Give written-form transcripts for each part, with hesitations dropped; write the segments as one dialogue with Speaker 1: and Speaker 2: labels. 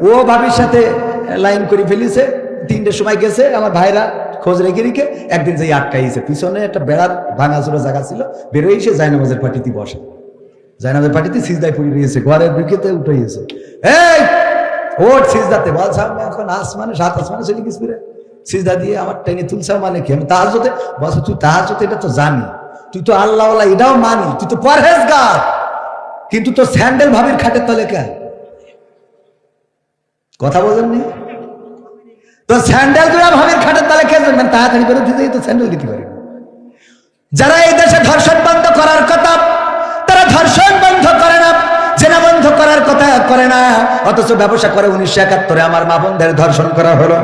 Speaker 1: ও ভাবির সাথে লাইন করে ফেলিছে, 3টের সময় গেছে, আমার ভাইরা খোঁজ রেখে রেখে একদিন যাই আটকাইছে, পিছনে একটা বেড়ার ভাঙাচুরা জায়গা ছিল, বেরোয় এসে জায়নামাজের পাটিতে বসে, জায়নামাজের পাটিতে সিজদায় পড়ে রয়েছে, ঘরের বিকেতে উঠে গেছে, এই ওঠ সিজদাতে, বলছে আমি এখন আসমানে 7 আসমানে চলে গেছি রে, সিজদা দিয়ে আমার টেনে তুলছে, মানে কি আমি তাহাজ্জুদে, বলছে তুই তাহাজ্জুদ এটা তো জানি, তুই তো আল্লাহ ওয়ালা এটাও মানি, তুই তো পরহেজগার, কিন্তু তোর স্যান্ডেল ভাবির খাটের তলে কেন? কথা বলেননি তো, স্যান্ডেল গুলা ভাবির খাটের তলে কে জানবেন? তাড়াতাড়ি করে দিতে তো স্যান্ডেল দিতে পারি। যারা এই দেশে ধর্ষণ বন্ধ করার কথা, তারা ধর্ষণ বন্ধ করে না, জেনা বন্ধ করার কথা করে না, অথচ ব্যবসা করে। 1971 আমার মা বোনদের ধর্ষণ করা হলো,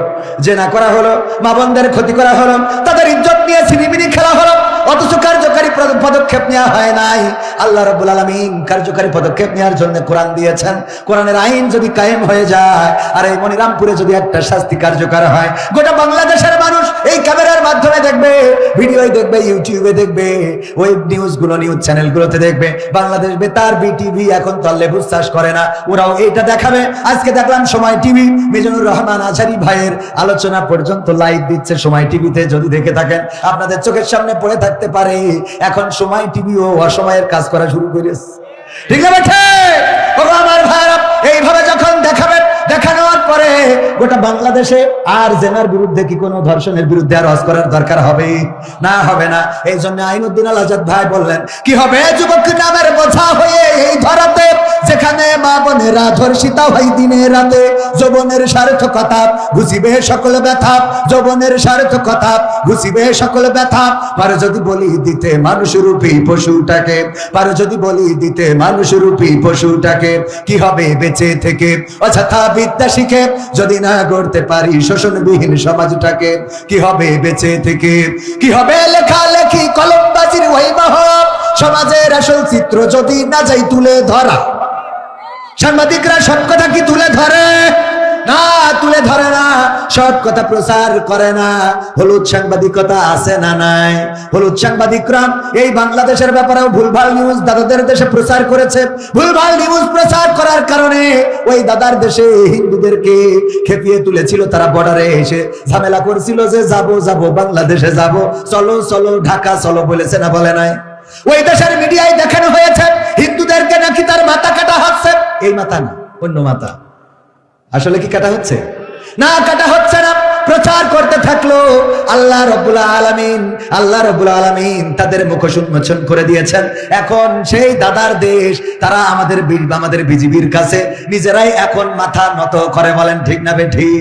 Speaker 1: জেনা করা হলো, মা বোনদের ক্ষতি করা হলো, তাদের ইজ্জত নিয়ে ছিনিমিনি খেলা হলো, অথচ কার্যকারী পদক্ষেপ নেওয়া হয় নাই। আল্লাহ রাব্বুল আলামিন কার্যকারী পদক্ষেপ নেওয়ার জন্য কোরআন দিয়েছেন। কোরআনের আইন যদি কায়েম হয়ে যায়, আর এই মনিরামপুরে যদি একটা শাস্তি কার্যকর হয়, গোটা বাংলাদেশের মানুষ এই ক্যামেরার মাধ্যমে দেখবে, ভিডিও দেখবে, ইউটিউবে দেখবে, ওয়েব নিউজ গুলো, নিউজ চ্যানেলগুলোতে দেখবে। বাংলাদেশ বেতার, বিটিভি এখন তো লেবুস চাষ করে না, ওরাও এইটা দেখাবে। আজকে দেখলাম সময় টিভি, মিজানুর রহমান আজহারি ভাইয়ের আলোচনা পর্যন্ত লাইভ দিচ্ছে সময় টিভিতে। যদি দেখে থাকেন আপনাদের চোখের সামনে পড়ে থাকতে পারে, এখন সময় টিভিও অসময়ের কাজ করা শুরু করেছে। ঠিক আছে আমার ভাইরা, এইভাবে যখন দেখাবেন, দেখানোর পরে গোটা বাংলাদেশে আর জেনার বিরুদ্ধে কি কোনো ধর্ষণের বিরুদ্ধে আর ওয়াজ করার দরকার হবে না? হবে না। এই জন্য আইনুদ্দিন আল আজাদ ভাই বললেন, কি হবে যুবক নামের বোঝা হয়ে এই ধরাতে, যেখানে মা বোনেরা ধর্ষিতা হয় দিনে রাতে, যৌবনের সার্থকতা ঘুষিবে সকল ব্যথা, যৌবনের সার্থকতা ঘুষিবে সকল ব্যথা। পারে যদি বলি দিতে মানুষ রূপী পশুটাকে, পারে যদি বলি দিতে মানুষ রূপী পশুটাকে, কি হবে বেঁচে থেকে অযথা বিদ্যা শিখে, যদি না গড়তে পারি শোষণবিহীন সমাজটাকে, কি হবে বেঁচে থেকে? কি হবে লেখালেখি কলমবাজির ওয়াইবাহ, সমাজের আসল চিত্র যদি না যাই তুলে ধরা। সাংবাদিকরা সব কথা কি তুলে ধরে? না, তুলে ধরে না, সব কথা প্রচার করে না। হলুদ সাংবাদিকতা আছে না নাই? হলুদ সাংবাদিকরা এই বাংলাদেশের ব্যাপারেও ভুলভাল নিউজ দাদাদের দেশে প্রচার করেছে। ভুলভাল নিউজ প্রচার করার কারণে ওই দাদার দেশে হিন্দুদেরকে খেপিয়ে তুলেছিল। তারা বর্ডারে এসে ঝামেলা করছিল যে যাবো যাবো বাংলাদেশে যাবো, চলো চলো ঢাকা চলো, বলেছে না বলে নাই? ওই দেশের মিডিয়ায় দেখানো হয়েছে হিন্দুদেরকে নাকি তার মাথা কাটা হচ্ছে। এই মাথা না, অন্য মাথা। আসলে কি কাটা হচ্ছে? না, কাটা হচ্ছে না। প্রচার করতে থাকলো। আল্লাহ রাব্বুল আলামিন, আল্লাহ রাব্বুল আলামিন তাদের মুখোশ উন্মোচন করে দিয়েছেন। এখন সেই দাদার দেশ, তারা আমাদের বিজিবির কাছে নিজেরাই এখন মাথা নত করে। বলেন ঠিক না বেঠি?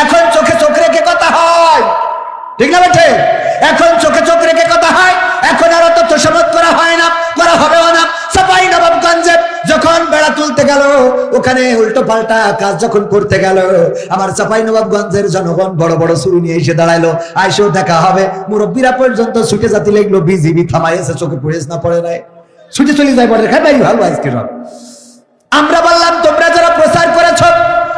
Speaker 1: এখন চোখে চোখ রেখে কথা হয়, ঠিক না বেঠি? এখন চোখে চোখ রেখে কথা হয়। এখন আর অত তোষামত করা হয় না, করা হবেও না। চাঁপাইনবাবগঞ্জে যখন বেড়া তুলতে গেল, ওখানে উল্টো পাল্টা কাজ যখন করতে গেল, আমার চাঁপাইনবাবগঞ্জের জনগণ বড় বড় ছুরি নিয়ে এসে দাঁড়াইলো। আইসেও দেখা হবে, মুরব্বীরা পর্যন্ত ছুটে জাতি লেগলো। বিজিবি থামাইছে, চোখে পড়েছ না পড়ে নাই, ছুটে চলে যায়। বলে খাই ভাই ভালো আজকে সব। আমরা বললাম তোমরা যারা প্রচার করেছ,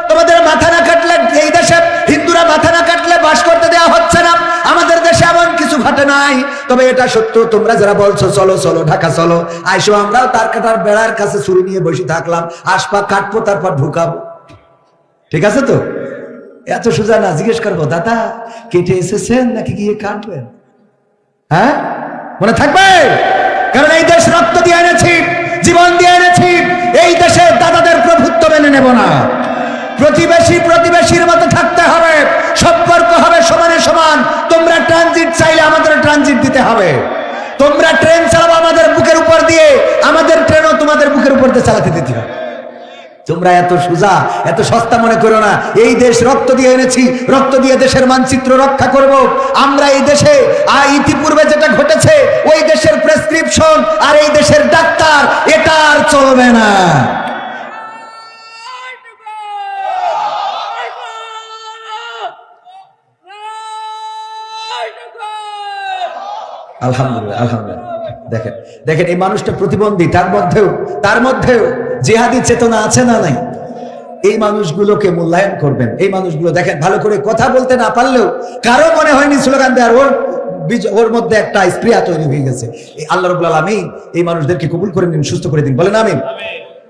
Speaker 1: তোমাদের মাথা না কাটলে, এই দেশে হিন্দুরা মাথা না কাটলে বাস করতে দেওয়া হচ্ছে না। আমাদের দেশে এমন কিছু ঘটে নাই। তবে এটা সত্য, তোমরা যারা বলছো চলো চলো ঢাকা চলো, আইসো, আমরাও তার কাটার বেড়ার কাছে ছুরি নিয়ে বসে থাকলাম। আসপা কাটবো, তারপর ঢুকাবো। ঠিক আছে তো? এত সোজা না। জিজ্ঞেস করবো, দাদা কেটে এসেছেন নাকি গিয়ে কাটবেন? হ্যাঁ, মনে থাকবে? কারণ এই দেশ রক্ত দিয়ে এনেছি, জীবন দিয়ে এনেছি। এই দেশে দাদাদের প্রভুত্ব মেনে নেব না। প্রতিবেশী প্রতিবেশীর মতো থাকতে হবে, সম্পর্ক হবে সমানে সমান। তোমরা ট্রানজিট চাইলে আমাদের ট্রানজিট দিতে হবে। তোমরা ট্রেন চালাবো আমাদের বুকের উপর দিয়ে, আমাদের ট্রেনও তোমাদের বুকের উপর দিয়ে চালাতে দিতে হবে। তোমরা এত সোজা, এত সস্তা মনে করো না। এই দেশ রক্ত দিয়ে এনেছি, রক্ত দিয়ে দেশের মানচিত্র রক্ষা করব আমরা। এই দেশে ইতিপূর্বে যেটা ঘটেছে, ওই দেশের প্রেসক্রিপশন আর এই দেশের ডাক্তার, এটা আর চলবে না। আলহামদুলিল্লাহ, আলহামদুলিল্লাহ। দেখেন দেখেন, এই মানুষটা প্রতিবন্ধী, তার মধ্যেও জিহাদি চেতনা আছে না নাই? এই মানুষগুলোকে মূল্যায়ন করবেন। এই মানুষগুলো দেখেন, ভালো করে কথা বলতে না পারলেও কারো মনে হয়নি স্লোগান দেওয়ার, ওর মধ্যে একটা স্প্রিয়া তৈরি হয়ে গেছে। আল্লাহ রাব্বুল আলামিন এই মানুষদেরকে কবুল করে নিন, সুস্থ করে দিন। বলেন আমিন।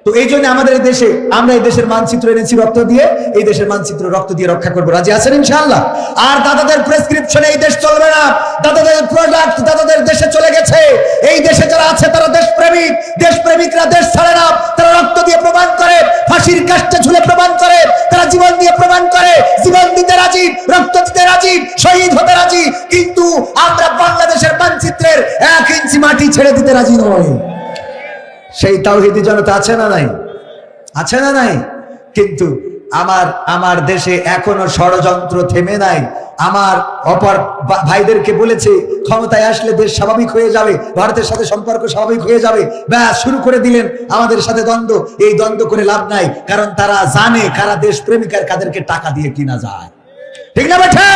Speaker 1: তো এই জন্য আমাদের এই দেশে আমরা এই দেশের মানচিত্র এনেছি রক্ত দিয়ে, এই দেশের মানচিত্র রক্ত দিয়ে রক্ষা করবো। রাজি আছেন ইনশাআল্লাহ? আর দাদাদের প্রেসক্রিপশনে এই দেশ চলবে না, দাদাদের প্রোডাক্ট দাদাদের দেশে চলে গেছে। এই দেশে যারা আছে তারা দেশপ্রেমিক, দেশপ্রেমিকরা দেশ ছাড়ে না, তারা রক্ত দিয়ে প্রমাণ করে, ফাঁসির কাস্টে ঝুলে প্রমাণ করে, তারা জীবন দিয়ে প্রমাণ করে, জীবন দিতে রাজি, রক্ত দিতে রাজি, শহীদ হতে রাজি। কিন্তু আমরা বাংলাদেশের মানচিত্রের 1 ইঞ্চি মাটি ছেড়ে দিতে রাজি নই। সেই তাওহীদি জনতা আছে না নাই? আছে না নাই? কিন্তু আমার দেশে এখনো ষড়যন্ত্র থেমে নাই। আমার অপর ভাইদেরকে বলেছে ক্ষমতায় আসলে দেশ স্বাভাবিক হয়ে যাবে, ভারতের সাথে সম্পর্ক স্বাভাবিক হয়ে যাবে। ব্যাস শুরু করে দিলেন আমাদের সাথে দ্বন্দ্ব। এই দ্বন্দ্ব করে লাভ নাই, কারণ তারা জানে কারা দেশ প্রেমিক আর কাদেরকে টাকা দিয়ে কিনা যায়। ঠিক না বেঠে?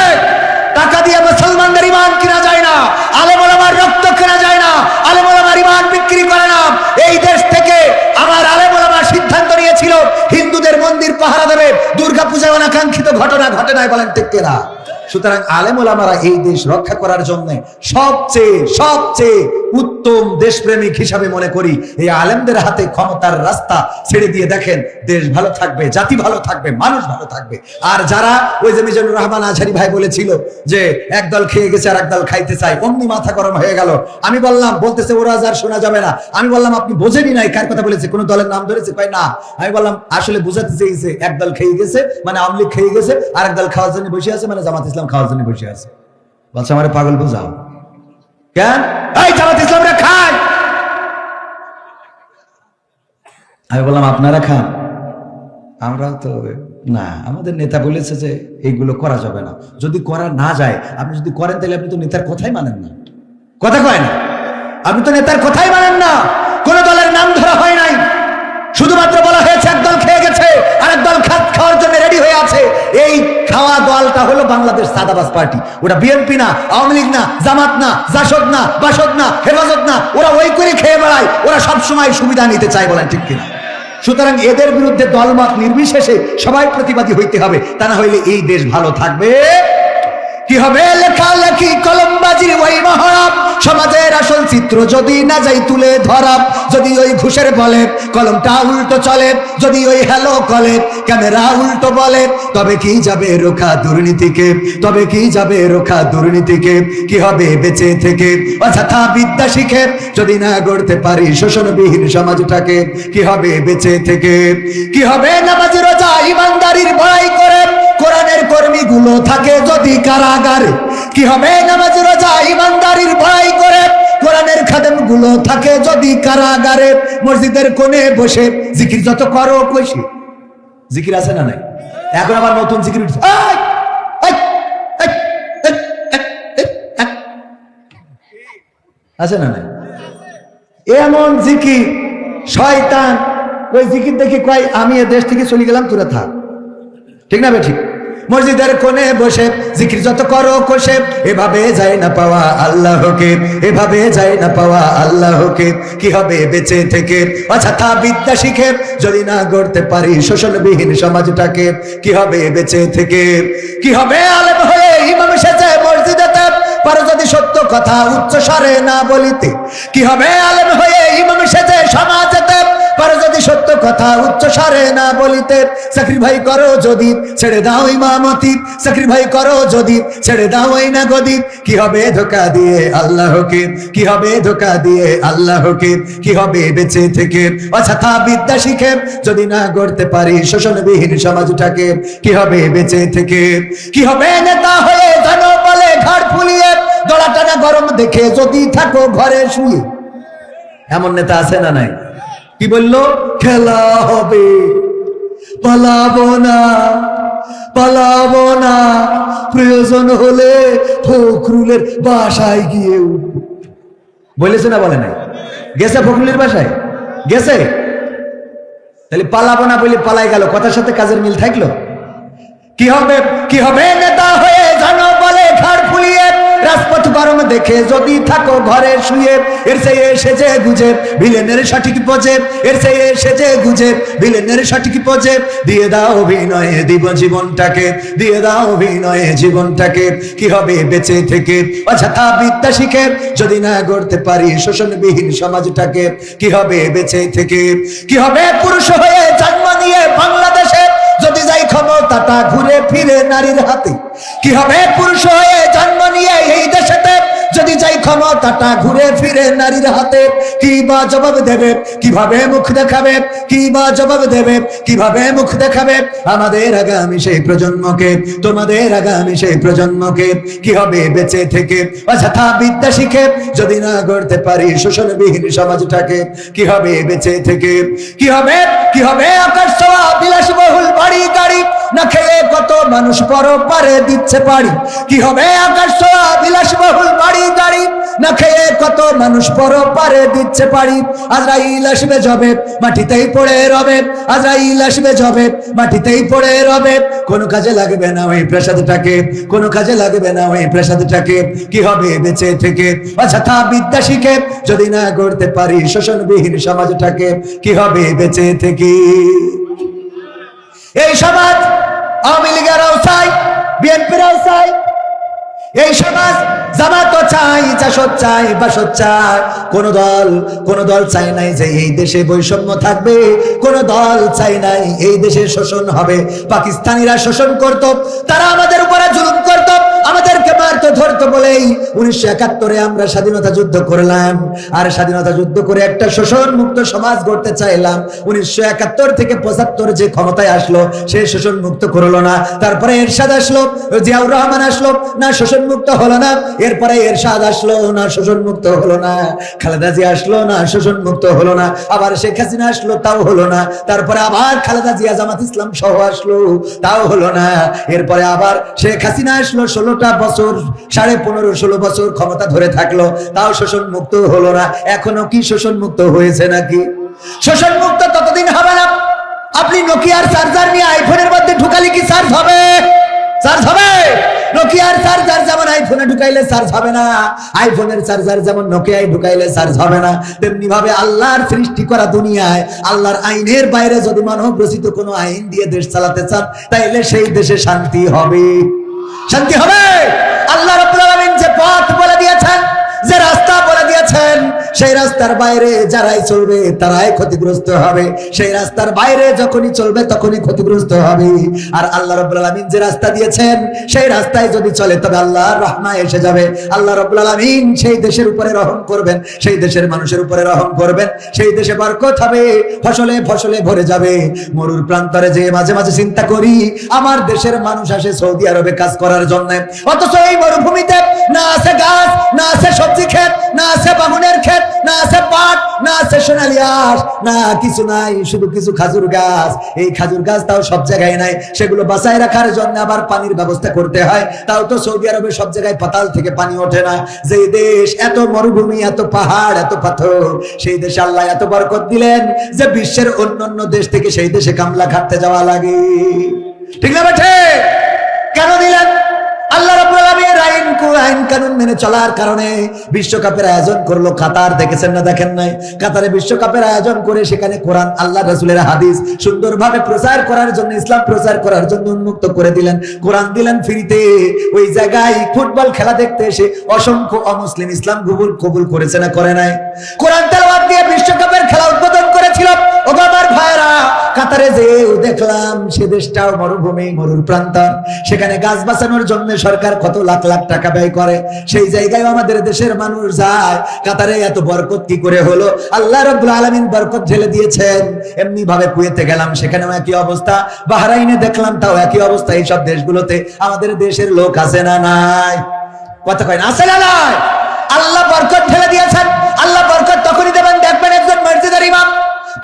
Speaker 1: টাকা দিয়ে মুসলমানদের ইমান কিনা যায় না, আলেম ওলামার রক্ত কেনা যায় না, আলেম ওলামার ইমান বিক্রি করে না। এই দেশ থেকে আমার আলেম ওলামা সিদ্ধান্ত নিয়েছিল হিন্দুদের মন্দির পাহারা দেবে, দুর্গাপূজায় অনাকাঙ্ক্ষিত ঘটনা ঘটে নাই, বলেন ঠিক কিনা? সুতরাং আলেম ওলামারা এই দেশ রক্ষা করার জন্য সবচেয়ে উত্তম দেশপ্রেমিক হিসাবে মনে করি এই আলেমদের হাতে ক্ষমতার রাস্তা ছেড়ে দিয়ে দেখেন দেশ ভালো থাকবে, জাতি ভালো থাকবে, মানুষ ভালো থাকবে। আর যারা ওই যে মিজানুর রহমান আজহারি ভাই বলেছিল যে একদল খেয়ে গেছে আর একদল খাইতে চায়, অমনি মাথা গরম হয়ে গেল। আমি বললাম, বলতেছে ওরা আর শোনা যাবে না। আমি বললাম আপনি বোঝেনি নাই কার কথা বলেছে, কোন দলের নাম ধরেছে? কয় না। আমি বললাম আসলে বুঝাতে চেয়েছে একদল খেয়ে গেছে মানে আওয়ামী লীগ খেয়ে গেছে, আর একদল খাওয়ার জন্য বসে আছে মানে জামাত ইসলাম খাওয়ার জন্য বসে আছে। বলছে আমারে পাগল বুঝাও কেন? এই জামাত ইসলামরা খায়। আমি বললাম আপনারা খান, আমরা তো না, আমাদের নেতা বলেছে যে এইগুলো করা যাবে না। যদি করা না যায়, আপনি যদি করেন তাহলে আপনি তো নেতার কথাই মানেন না। কথা কয় না? আপনি তো নেতার কথাই মানেন না। কোন দলের নাম ধরা হয় নাই, শুধুমাত্র বলা হয়েছে একদল খেয়ে গেছে আর একদল খাওয়ার জন্য রেডি হয়ে আছে। এই খাওয়া দলটা হলো বাংলাদেশ সাদাবাজ পার্টি। ওটা বিএনপি না, আওয়ামী লীগ না, জামাত না, জাসদ না, বাসদ না, হেফাজত না। ওরা ওই করে খেয়ে বেড়ায়, ওরা সবসময় সুবিধা নিতে চায়, বলেন ঠিক কিনা? সুতরাং এদের বিরুদ্ধে দলমত নির্বিশেষে সবাই প্রতিবাদী হইতে হবে, তা না হইলে এই দেশ ভালো থাকবে কি হবে? লেখালেখি কলমবাজির ওই মহরব, সমাজের আসল চিত্র যদি না যাই তুলে ধরা। যদি ওই ঘুষের বলে কলমটা উল্টো চলে, যদি ওই হ্যালো কলে ক্যামেরা উল্টো বলে, তবে কি যাবে রোখা দুর্নীতিকে, তবে কি যাবে রোখা দুর্নীতিকে? কি হবে বেঁচে থেকে অযথা বিদ্যা শিখে যদি না গড়তে পারি শোষণবিহীন সমাজটাকে? কি হবে বেঁচে থেকে? কি হবে নামাজ রোজা ইমানদারির বড়াই করে কোরআনের কর্মীগুলো থাকে যদি কারাগারে? কি হবে নামাজ রোজা ইমানদারির বড়াই করে কোরআনের খাদেমগুলো থাকে যদি কারাগারে? মসজিদের কোণে বসে জিকির যত করো কইছি, জিকির আছে না নাই? এখন আবার নতুন জিকির আছে না নাই? এমন জিকির শয়তান ওই জিকির দেখি কয় আমি এ দেশ থেকে চলে গেলাম, তোরা থাক। ঠিক না ঠিক? মসজিদের কোণে বসে জিকির যত করো কষে, এভাবে যায় না পাওয়া আল্লাহকে, এভাবে যায় না পাওয়া আল্লাহকে। কি হবে বেঁচে থেকে অযথা বিদ্যা শিখে যদি না গড়তে পারি শোষণবিহীন সমাজটাকে? কি হবে বেঁচে থেকে? কি হবে আলেম হয়ে ইমাম সেজে মসজিদেতে পারো যদি সত্য কথা উচ্চ স্বরে না বলিতে? কি হবে আলেম হয়ে ইমাম সেজে সমাজেতে পারো যদি সত্য কথা উচ্চ স্বরে না বলিতে? সাক্রিফাই করো যদি ছেড়ে দাও ইমামতি, সাক্রিফাই করো যদি ছেড়ে দাও এই না গদি। কি হবে ধোঁকা দিয়ে আল্লাহকে, কি হবে ধোঁকা দিয়ে আল্লাহকে? কি হবে বেঁচে থেকে অযথা বিদ্যা শিখে যদি না গড়তে পারি শোষণবিহীন সমাজটাকে? কি হবে বেঁচে থেকে? কি হবে নেতা হয়ে জনবলে ঘাড় ফুলিয়ে দড়া টানা গরম দেখে যদি থাকো ঘরে শুয়ে? এমন নেতা আছে না নাই? কি বললো? খেলা হবে, পালাবো না, পালাবো না, প্রয়োজন হলে ফখরুলের বাসায় গিয়ে উঠবো। বলেছে না বলে নাই? গেছে ফখরুলের বাসায়? গেছে? তাহলে পালাবো না বলে পালাই গেল, কথার সাথে কাজের মিল থাকলো? কি হবে? কি হবে নেতা হয়ে জনবলে ঘাড় ফুলিয়ে রাজপথ গরম দেখে যদি থাকো ঘরে শুয়ে, এর চেয়ে সেজে গুজে ভিলেনের সঠিক পোজে, এর চেয়ে সেজে গুজে ভিলেনের সঠিক পোজে, দিয়ে দাও অভিনয়ে দিব জীবনটাকে, দিয়ে দাও অভিনয়ে জীবনটাকে। কি হবে বেঁচে থেকে অযথা বিদ্যা শিখে যদি না গড়তে পারি শোষণবিহীন সমাজটাকে? কি হবে বেঁচে থেকে? কি হবে পুরুষ হয়ে জন্ম নিয়ে বাংলাদেশে যদি যাই ক্ষমতাটা ঘুরে ফিরে নারীর হাতে? কি হবে পুরুষ হয়ে জন্ম নিয়ে এই দেশেতে যদি যাই ক্ষমতাটা ঘুরে ফিরে নারীর হাতে? কি বা জবাব দেবে, কিভাবে মুখ দেখাবে, কি বা জবাব দেবে, কিভাবে মুখ দেখাবে আমাদের আগামী সেই প্রজন্মকে, তোমাদের আগামী সেই প্রজন্মকে? কি হবে বেঁচে থেকে অযথা বিদ্যা শিখে যদি না গড়তে পারি শোষণবিহীন সমাজটাকে? কি হবে বেঁচে থেকে? কি হবে, কি হবে আকাশ ছোঁয়া বিলাসবহুল বাড়ি গাড়ি না খেয়ে কত মানুষ পরপারে দিচ্ছে পাড়ি? কি হবে আকাশ ছোঁয়া বিলাসবহুল বাড়ি গাড়ি না খেয়ে কত মানুষ পরপারে দিচ্ছে পাড়ি? আজরাইল আসবে যবে মাটিতেই পড়ে রবে, আজরাইল আসবে যবে মাটিতেই পড়ে রবে, কোনো কাজে লাগবে না ওই প্রাসাদটাকে, কোনো কাজে লাগবে না ওই প্রাসাদটাকে। কি হবে বেঁচে থেকে অযথা বিদ্যা শিখে যদি না গড়তে পারি শোষণবিহীন সমাজটাকে? কি হবে বেঁচে থেকে? এই সমাজ আওয়ামী লীগেরাও চাই, বিএনপিরাও চাই, এই সমাজ জামাতও চাই, জাসদ চাই, বাসদ চাই। কোন দল চাই নাই যে এই দেশে বৈষম্য থাকবে, কোন দল চাই নাই এই দেশে শোষণ হবে। পাকিস্তানিরা শোষণ করত, তারা আমাদের উপরে জুলুম করত, আমাদেরকে মারতো ধরতো বলেই 1971 আমরা স্বাধীনতা যুদ্ধ করলাম। আর স্বাধীনতা যুদ্ধ করে একটা শোষণ মুক্ত সমাজ গড়তে চাইলাম। 1971 থেকে 75 যে ক্ষমতায় আসলো সে শোষণ মুক্ত করলো না। তারপরে এরশাদ আসলো, জিয়াউর রহমান আসলো, না শোষণ মুক্ত হলো না। এরপরে এরশাদ আসলো, না শোষণ মুক্ত হলো না। খালেদা জিয়া আসলো, না শোষণ মুক্ত হলো না। আবার শেখ হাসিনা আসলো, তাও হলো না। তারপরে আবার খালেদা জিয়া জামাত ইসলাম সহ আসলো, তাও হলো না। এরপরে আবার শেখ হাসিনা আসলো, 16টা বছর, 15.5-16 বছর ক্ষমতা ধরে থাকলো, তাও শোষণ মুক্ত হলো না। এখনো কি শোষণ মুক্ত হয়েছে নাকি? শোষণ মুক্ত ততদিন হবে না। আপনি নোকিয়ার চার্জার নিয়ে আইফোনের মধ্যে ঢুকালে কি চার্জ হবে? চার্জ হবে? নোকিয়ার চার্জার যেমন আইফোনে ঢুকাইলে চার্জ হবে না, আইফোনের চার্জার যেমন নোকিয়ায় ঢুকাইলে চার্জ হবে না, তেমনি ভাবে আল্লাহর সৃষ্টি করা দুনিয়ায় আল্লাহর আইনের বাইরে যদি মানব রচিত কোনো আইন দিয়ে দেশ চালাতে চান, তাইলে সেই দেশে শান্তি হবে। শান্তি হবে। আল্লাহ রাব্বুল আলামিন যে পথ বলে দিয়েছেন, যে রাস্তা বলে দিয়েছেন, সেই রাস্তার বাইরে যারাই চলবে তারাই ক্ষতিগ্রস্ত হবে। সেই রাস্তার বাইরে যখনই চলবে তখনই ক্ষতিগ্রস্ত হবে। আর আল্লাহ রাব্বুল আলামিন যে রাস্তা দিয়েছেন সেই রাস্তায় যদি চলে তবে আল্লাহর রহমত এসে যাবে। আল্লাহ রাব্বুল আলামিন সেই দেশের উপরে রহম করবেন, সেই দেশের মানুষের উপরে রহম করবেন, সেই দেশে বরকত হবে, ফসলে ফসলে ভরে যাবে। মরুর প্রান্তরে যে মাঝে মাঝে চিন্তা করি আমার দেশের মানুষ আসে সৌদি আরবে কাজ করার জন্য, অথচ এই মরুভূমিতে না আছে গাছ, না আছে সবজি ক্ষেত, না আছে বাগুনের ক্ষেত, না আছে পাট, না আছে সোনালী আঁশ, না কিছু নাই, শুধু কিছু খাজুর গাছ। এই খাজুর গাছ তাও সব জায়গায় নাই, সেগুলো বাঁচায় রাখার জন্য আবার পানির ব্যবস্থা করতে হয়। তাও তো সৌদি আরবে সব জায়গায় পাতাল থেকে পানি ওঠে না। যে দেশ এত মরুভূমি, এত পাহাড়, এত পাথর, সেই দেশে আল্লাহ এত বরকত দিলেন যে বিশ্বের অন্যান্য দেশ থেকে সেই দেশে কামলা খাটতে যাওয়া লাগে। ঠিক না বেঠে? কেন দিলেন? আল্লাহ রাব্বুল আলামিন আইন কানুন মেনে চলার কারণে বিশ্বকাপের আয়োজন করলো কাতার। দেখেছেন না দেখেন নাই? কাতারে বিশ্বকাপের আয়োজন করে সেখানে কোরআন, আল্লাহ রাসূলের হাদিস সুন্দরভাবে প্রচার করার জন্য, ইসলাম প্রচার করার জন্য উন্মুক্ত করে দিলেন। কোরআন দিলেন ফ্রিতে। ওই জায়গায় ফুটবল খেলা দেখতে এসে অসংখ্য অমুসলিম ইসলাম কবুল করেছে না করে নাই? কোরআন তেলাওয়াত দিয়ে বিশ্বকাপের খেলা উদ্বোধন করেছিল। ওগো আমার ভাইরা, কাতারে যে দেখলাম সে দেশটাও মরুভূমি, মরুর প্রান্তর, সেখানে গাছ বাঁচানোর জন্য সরকার কত লাখ লাখ টাকা ব্যয় করে। সেই জায়গায় আমাদের দেশের মানুষ যায়। কাতারে এত বরকত কি করে হলো? আল্লাহ রাব্বুল আলামিন বরকত ঢেলে দিয়েছেন। এমনি ভাবে কুয়েতে গেলাম, সেখানেও একই অবস্থা। বাহরাইনে দেখলাম, তাও একই অবস্থা। এইসব দেশগুলোতে আমাদের দেশের লোক আছে না নাই? কথা কয় না? আছে না নাই? আল্লাহ বরকত ঢেলে দিয়েছেন। আল্লাহ বরকত তখনই দেবেন, দেখবেন একজন মসজিদের ইমাম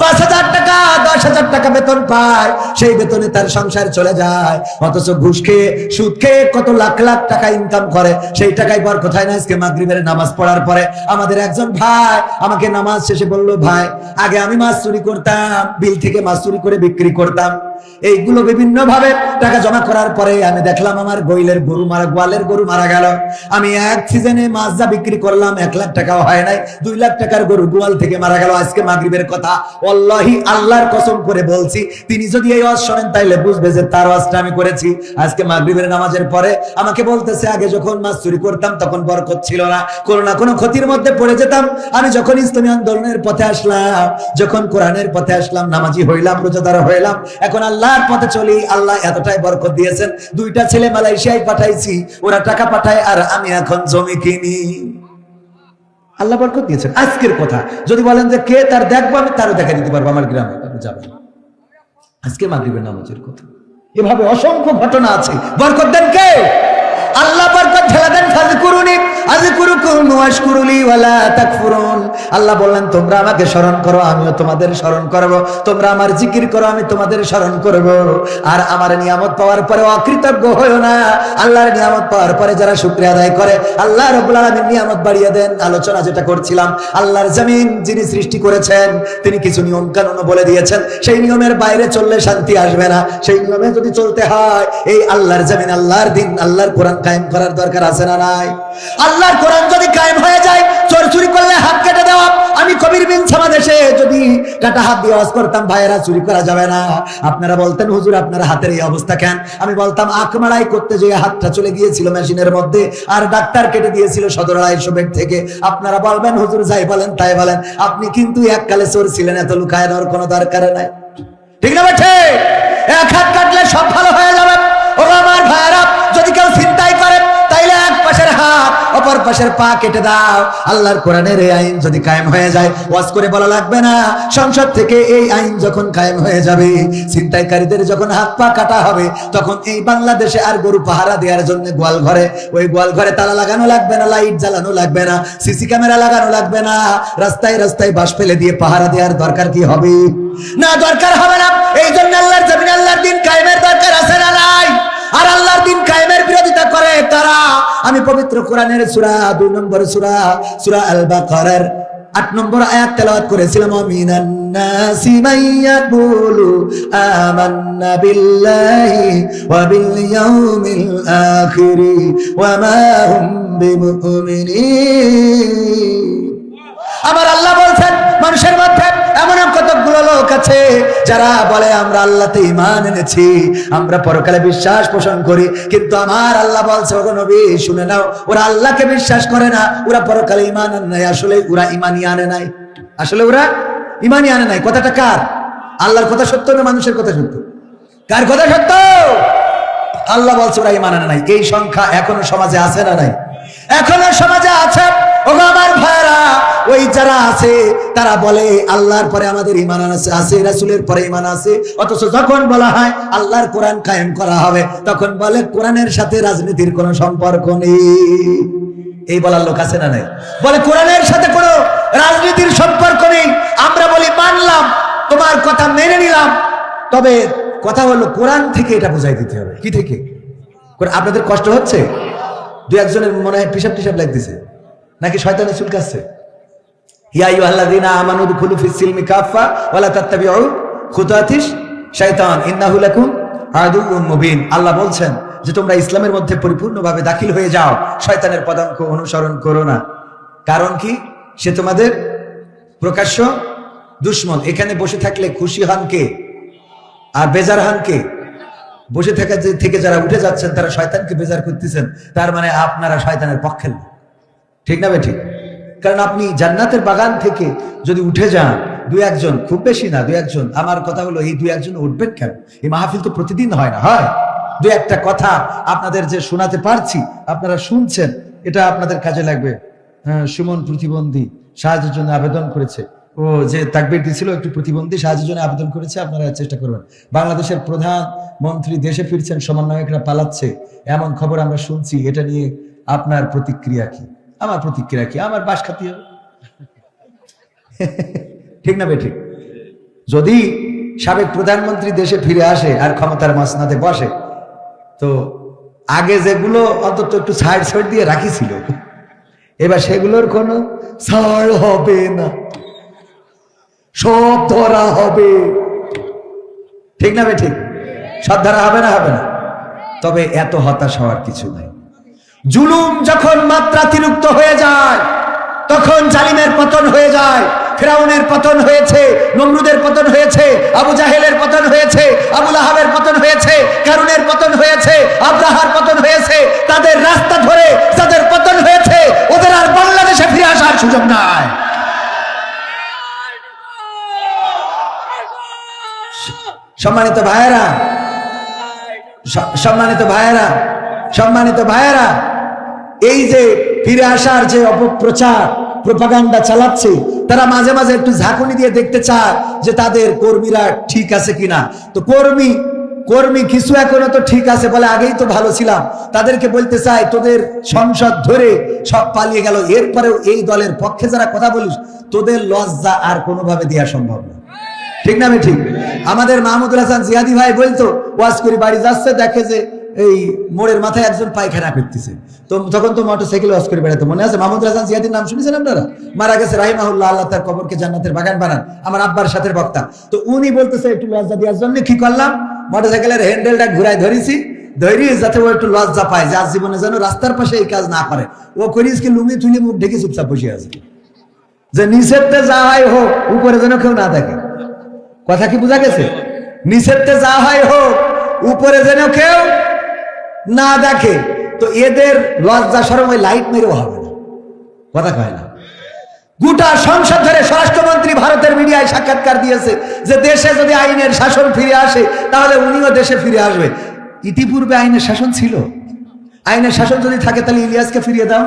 Speaker 1: 5,000 টাকা 10,000 টাকা বেতন পায়, সেই বেতনে তার সংসার চলে যায়। অথচ ঘুষ খেয়ে, সুদ খেয়ে কত লাখ লাখ টাকা ইনকাম করে, সেই টাকায় বরকত হয় না। আজকে মাগরিবের নামাজ পড়ার পরে আমাদের একজন ভাই আমাকে নামাজ শেষে বলল, ভাই আগে আমি মাছ চুরি করতাম, বিল থেকে মাছ চুরি করে বিক্রি করতাম, এইগুলো বিভিন্ন ভাবে টাকা জমা করার পরে আমি দেখলাম আমার গোয়ালের গরু মারা গেল। আমি এক সিজনে মাজা বিক্রি করলাম, 1 লাখ টাকাও হয় নাই, 2 লাখ টাকার গরু গোয়াল থেকে মারা গেল আজকে মাগরিবের কথা। আল্লাহি আল্লাহর কসম করে বলছি, তিনি যদি এই ওয়াজ শোনেন তাইলে বুঝবে যে তার ওয়াজটা আমি করেছি। আজকে মাগরিবের নামাজের পরে আমাকে বলতেছে, আগে যখন মাছ চুরি করতাম তখন বরকত ছিল না, কোনো না কোনো ক্ষতির মধ্যে পড়ে যেতাম। আমি যখন ইসলামী আন্দোলনের পথে আসলাম, যখন কোরআনের পথে আসলাম, নামাজি হইলাম, রোজাদার হইলাম, এখন আল্লাহর পথে চলি, আল্লাহ এতটাই বরকত দিয়েছেন। 2টা ছেলে মালয়েশিয়ায় পাঠাইছি, ওরা টাকা পাঠায় আর আমি এখন জমি কিনি। আল্লাহ বরকত দিয়েছেন। আজকের কথা যদি বলেন যে কে তার দেখবো, আমি তারও দেখা দিতে পারবো আমার গ্রামে, যাবেন। আজকে মাগরিবের নামাজের কথা, এভাবে অসংখ্য ঘটনা আছে। বরকত দেন কে? আল্লাহ বরকত ঢেলা দেন। ফাযকুরুনি আযকুরুকুম ওয়াশকুরুলি ওয়ালা তাকফুরুন। আল্লাহ বললেন তোমরা আমাকে স্মরণ করো, আমিও তোমাদের স্মরণ করব। তোমরা আমার জিকির করো, আমি তোমাদের স্মরণ করব। আর আমার নিয়ামত পাওয়ার পরে অকৃতজ্ঞ হয়ো না। আল্লাহর নিয়ামত পাওয়ার পরে যারা শুকরিয়া আদায় করে, আল্লাহ রাব্বুল আলামিন নিয়ামত বাড়িয়ে দেন। আলোচনা যেটা করছিলাম, আল্লাহর জমিন যিনি সৃষ্টি করেছেন তিনি কিছু নিয়ম কানুন বলে দিয়েছেন, সেই নিয়মের বাইরে চললে শান্তি আসবে না। সেই নিয়মে যদি চলতে হয়, এই আল্লাহর জমিন, আল্লাহর দিন, আল্লাহর কোরআন কায়েম করার দরকার আছে না নাই? আল্লাহর কোরআন যদি কায়েম হয়ে যায়, চোর চুরি করলে হাত কেটে দেওয়া। আমি কবির বিন সামাদেশে যদি কাটা হাত দিয়ে ওয়াজ করতাম, ভাইয়েরা চুরি করা যাবে না। আপনারা বলতেন হুজুর আপনার হাতের এই অবস্থা কেন? আমি বলতাম আখমাড়াই করতে যেয়ে হাতটা চলে গিয়েছিল মেশিনের মধ্যে, আর ডাক্তার কেটে দিয়েছিল সদর আড়াইশো বেড থেকে। আপনারা বলবেন হুজুর যাই বলেন তাই বলেন, আপনি কিন্তু এককালে চোর ছিলেন, এত লুকায় নেওয়ার কোনো দরকার নাই। ঠিক না বেঠে? এক হাত কাটলে সব ভালো হয়ে যাবে। ও আমার ভাইয়েরা, যদি কেউ চিন্তাই করে তাইলে এক পাশের হাত অপর পাশের পা কেটে দাও। আল্লাহর কোরআনের এই আইন যদি কায়েম হয়ে যায়, ওয়াজ করে বলা লাগবে না। সংসদ থেকে এই আইন যখন কায়েম হয়ে যাবে, ছিনতাইকারীদের যখন হাত পা কাটা হবে, তখন এই বাংলাদেশে আর গরু পাহারা দেওয়ার জন্য গোয়াল ঘরে, ওই গোয়াল ঘরে তালা লাগানো লাগবে না, লাইট জ্বালানো লাগবে না, সিসি ক্যামেরা লাগানো লাগবে না। রাস্তায় রাস্তায় বাঁশ ফেলে দিয়ে পাহারা দেওয়ার দরকার কি হবে? না, দরকার হবে না। এই জন্য আল্লাহর জমিন, আল্লাহর দিন কায়েমের দরকার আছে না নাই? আর আল্লাহর দিন কায়েমের বিরোধিতা করে তারা। আমি পবিত্র কোরআনের সূরা 2 নম্বর সূরা আল বাকারার 8 নম্বর আয়াত তেলাওয়াত করেছিলাম। মিনান নাসি মাইয়াকুলু আমান্না বিল্লাহি ওয়া বিল ইয়াউমিল আখির ওয়া মা হুম বিমুমিনিন। আমার আল্লাহ বলছেন, মানুষের মধ্যে এমন কতগুলো লোক আছে যারা বলে আমরা আল্লাহতে ঈমান এনেছি, আমরা পরকালে বিশ্বাস পোষণ করি, কিন্তু আমার আল্লাহ বলছে ওগো নবী শুনে নাও, ওরা আল্লাহকে বিশ্বাস করে না, ওরা পরকালে ঈমান আনে নাই। আসলে ওরা ঈমানই আনে নাই, আসলে ওরা ঈমানই আনে নাই। কথাটা কার? আল্লাহর কথা সত্য না মানুষের কথা সত্য? কার কথা সত্য? আল্লাহ বলছে ওরা ঈমান আনে নাই। এই সংখ্যা এখনো সমাজে আছে না নাই? এখনো সমাজে আছে। ওগো আমার ভাইরা, ওই যারা আছে তারা বলে আল্লাহর পরে আমাদের ঈমান আছে, রাসূলের পরে ঈমান আছে, অথচ যখন বলা হয় আল্লাহর কোরআন কায়েম করা হবে, তখন বলে কোরআনের সাথে রাজনীতির কোনো সম্পর্ক নেই। এই বলার লোক আছে না নাই? বলে কোরআনের সাথে কোনো রাজনীতির সম্পর্ক নেই। আমরা বলি মানলাম, তোমার কথা মেনে নিলাম, তবে কথা হলো কোরআন থেকে এটা বুঝাই দিতে হবে। কি থেকে? আপনাদের কষ্ট হচ্ছে? 2 একজনের মনে হয় পিসাব টিসাব লাগতেছে, নাকি শয়তানে চুলকাচ্ছে? ইয়া আইয়ুহাল্লাযীনা আমানু দুখুলু ফিস সিলমি কাফা ওয়া লা তাত্তাবিউ খুতুওয়াতিশ শাইতান ইন্নাহু লাকুম আদুউম মুবিন। আল্লাহ বলছেন যে তোমরা ইসলামের মধ্যে পরিপূর্ণভাবে দাখিল হয়ে যাও, শয়তানের পদাঙ্ক অনুসরণ করো না। কারণ কি? সে তোমাদের প্রকাশ্য দুশমন। এখানে বসে থাকলে খুশি হন কে আর বেজার হন কে? বসে থেকে যারা উঠে যাচ্ছেন তারা শয়তানকে বেজার করতেছেন, তার মানে আপনারা শয়তানের পক্ষের লোক। ঠিক না বেঠিক? কারণ আপনি জান্নাতের বাগান থেকে যদি উঠে যান, 2 একজন, খুব বেশি না 2 একজন, আমার কথা হলো এই 2 একজন উঠবেন কেন? এই মাহফিল তো প্রতিদিন হয় না, হয় 2 একটা কথা আপনাদের যে শোনাতে পারছি, আপনারা শুনছেন, এটা আপনাদের কাজে লাগবে। সুমন প্রতিবন্ধী সাহায্যের জন্য আবেদন করেছে, ও যে তাকবীর দিছিল একটু প্রতিবন্ধী সাহায্যের জন্য আবেদন করেছে, আপনারা চেষ্টা করবেন। বাংলাদেশের প্রধানমন্ত্রী দেশে ফিরছেন, সমন্বয়করা পালাচ্ছে, এমন খবর আমরা শুনছি। এটা নিয়ে আপনার প্রতিক্রিয়া কি? আমার প্রতিক্রিয়া কি? আমার বাস খাতি হবে। ঠিক না বেঠিক? যদি সাবেক প্রধানমন্ত্রী দেশে ফিরে আসে আর ক্ষমতার মসনদে বসে, তো আগে যেগুলো অন্তত একটু সাইড সাইড দিয়ে রাখিছিল, এবার সেগুলোর কোনো ছাড় হবে না, সব ধরা হবে। ঠিক না বেঠিক? সদ্ধারা হবে না? হবে না। তবে এত হতাশ হওয়ার কিছু নাই। জুলুম যখন মাত্রাতিরিক্ত হয়ে যায় তখন জালিমের পতন হয়ে যায়। ফিরাউনের পতন হয়েছে, নমরুদের পতন হয়েছে, আবু জাহেলের পতন হয়েছে, আবু লাহাবের পতন হয়েছে, কারুনের পতন হয়েছে, আব্রাহার পতন হয়েছে। তাদের রাস্তা ধরে যাদের পতন হয়েছে ওদের আর বাংলাদেশে ফিরে আসার সুযোগ নাই। সম্মানিত ভাইয়েরা, সম্মানিত ভাইয়েরা, সম্মানিত ভাইয়েরা, এই যে ফিরে আসার যে অপপ্রচার প্রোপাগান্ডা চালাচ্ছে, তারা মাঝে মাঝে একটু ঝাঁকুনি দিয়ে দেখতে চায় যে তাদের কর্মীরা ঠিক আছে কিনা। তো কর্মী কিছু এখনো তো ঠিক আছে বলে, আগেই তো ভালো ছিলাম। তাদেরকে বলতে চাই, তোদের সংসদ ধরে সব পালিয়ে গেল, এরপরেও এই দলের পক্ষে যারা কথা বলিস তোদের লজ্জা আর কোনোভাবে দেওয়া সম্ভব না। ঠিক না? আমি ঠিক। আমাদের মাহমুদুল হাসান জিয়াদি ভাই বলতো, ওয়াজ করে বাড়ি যাচ্ছে, দেখে যে এই মোড়ের মাথায় একজন পায়খানা করতেছে, তো তখন তো মোটরসাইকেল ওয়াজ করে বেড়াতে। মনে আছে? মাহমুদুল হাসান জিয়াদির নাম শুনেছেন আপনারা? মারা গেছে রাহিমাহুল্লাহ, আল্লাহ তার কবরকে জান্নাতের বাগান বানান। আমার আব্বার সাথে বক্তা। তো উনি বলতেছে একটু লজ্জা দেওয়ার জন্য কি করলাম, মোটরসাইকেলের হ্যান্ডেলটা ঘুরাই ধরেছি, যাতে ও একটু লজ্জা পায়, যার জীবনে যেন রাস্তার পাশে এই কাজ না করে। ও করিস কি লুঙ্গি তুলে মুখ ঢেকে চুপচাপ বসে আছে, যে নিষেধতে যা হয় হোক উপরে যেন কেউ না দেখে। কথা কি বোঝা গেছে? নিষেধতে যা হয় হোক উপরে যেন কেউ না দেখে। তো এদের লজ্জা শরম ওই লাইট মেরেও হবে না। কথা কয় না। গোটা সংসদ ধরে স্বরাষ্ট্রমন্ত্রী ভারতের মিডিয়ায় সাক্ষাৎকার দিয়েছে যে দেশে যদি আইনের শাসন ফিরে আসে তাহলে উনিও দেশে ফিরে আসবে। ইতিপূর্বে আইনের শাসন ছিল। আইনের শাসন যদি থাকে তাহলে ইলিয়াসকে ফিরিয়ে দাও।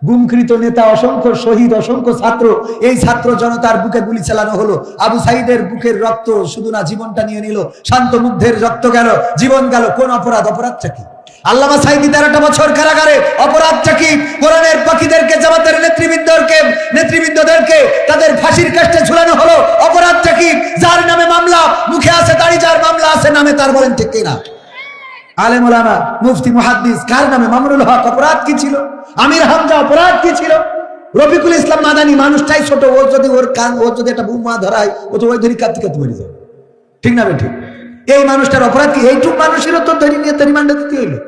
Speaker 1: গুমকৃত নেতা, অসংখ্য শহীদ, অসংখ্য ছাত্র, এই ছাত্র জনতার বুকে গুলি চালানো হলো। আবু সাইদের বুকের রক্ত শুধু না, জীবনটা নিয়ে নিল। শান্ত মুগ্ধের রক্ত গেল, জীবন গেল। কোন অপরাধ? অপরাধটা কি? আল্লামা সাইদি 13টা বছর কারাগারে, অপরাধটা কি? কোরআনের পাখীদেরকে, জামাতের নেতৃবৃন্দদেরকে তাদের ফাঁসির কাস্টে ঝুলানো হলো, অপরাধটা কি? যার নামে মামলা, মুখে আছে দাড়ি, যার মামলা আছে নামে তার, বলেন ঠিক কিনা? আলেম ওলামা, মুফতি, মুহাদ্দিস, কার নামে? মামুনুল হক। অপরাধ কি ছিল? আমির হামজা, অপরাধ কি ছিল? রফিকুল ইসলাম মাদানী, মানুষটাই ছোট, ও যদি একটা বোমা ধরায় ও তো ওই ধরি কাঁদতে কাঁদতে মরে যাবে। ঠিক না? ঠিক। এই মানুষটার অপরাধ কি? এইটুক মানুষেরও তো ধরি নিয়ে রিমান্ডে দিতে হইলো।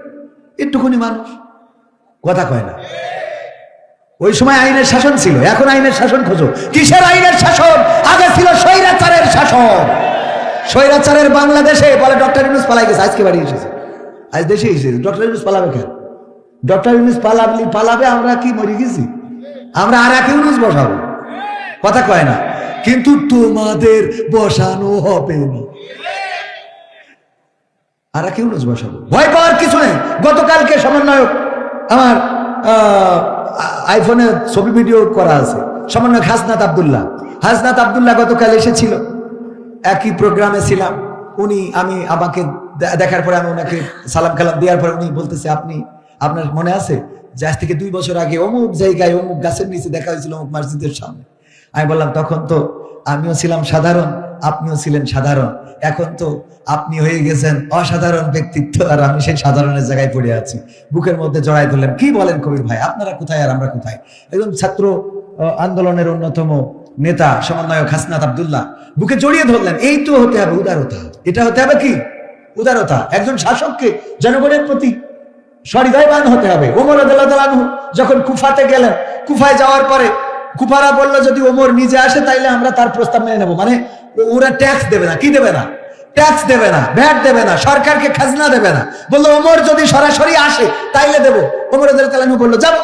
Speaker 1: একটুখানি মানুষ। কথা কয় না। ওই সময় আইনের শাসন ছিল, এখন আইনের শাসন খোঁজো। কিসের আইনের শাসন? আগে ছিল স্বৈরাচারের শাসন। স্বৈরাচারের বাংলাদেশে বলে ডক্টর ইউনূস পালাই গেছে, আজকে বাড়ি এসেছে, আজ দেশে এসেছে। ডক্টর ইউনূস পালাবে কেন? ডক্টর ইউনূস পালাবে, আমরা কি মরে গেছি? আমরা আর এক ইউনূস বসাবো। কথা কয় না। কিন্তু তোমাদের বসানো হবে না, আর এক ইউনূস বসাবো। ভয় পাওয়ার কিছু নেই। গতকালকে সমন্বয়ক, আমার আইফোনে ছবি ভিডিও করা আছে, সমন্বয়ক হাসনাত আব্দুল্লাহ গতকাল এসেছিল। একই প্রোগ্রামে ছিলাম। আমাকে দেখার পরে আমি ওনাকে সালাম কালাম দেওয়ার পরে উনি বলতেছে, আপনার মনে আছে যে আজ থেকে 2 বছর আগে অমুক জায়গায় অমুক গাছের নিচে দেখা হয়েছিল অমুক মসজিদের সামনে? আমি বললাম, তখন তো আমিও ছিলাম সাধারণ, আপনিও ছিলেন সাধারণ, এখন তো আপনি হয়ে গেছেন অসাধারণ ব্যক্তিত্ব, আর আমি সেই সাধারণের জায়গায় পড়ে আছি। বুকের মধ্যে জড়াই ধরলেন। কি বলেন কবির ভাই, আপনারা কোথায় আর আমরা কোথায়? একজন ছাত্র আন্দোলনের অন্যতম নেতা সমন্বয়ক হাসনাত আব্দুল্লাহ বুকে জড়িয়ে ধরলেন। এই তো হতে হবে উদারতা। এটা হতে হবে কি? উদারতা। একজন শাসককে জনগণের প্রতি সহৃদয়বান হতে হবে। ওমর রাদিয়াল্লাহু আনহু যখন কুফাতে গেলেন, কুফায় যাওয়ার পরে কুফারা বললো যদি ওমর নিজে আসে তাইলে আমরা তার প্রস্তাব মেনে নেবো। মানে ওরা ট্যাক্স দেবে না। কি দেবে না? ট্যাক্স দেবে না, ভ্যাট দেবে না, সরকারকে খাজনা দেবে না। বললো ওমর যদি সরাসরি আসে তাইলে দেবো। ওমর রাদিয়াল্লাহু আনহু বললো যাবো।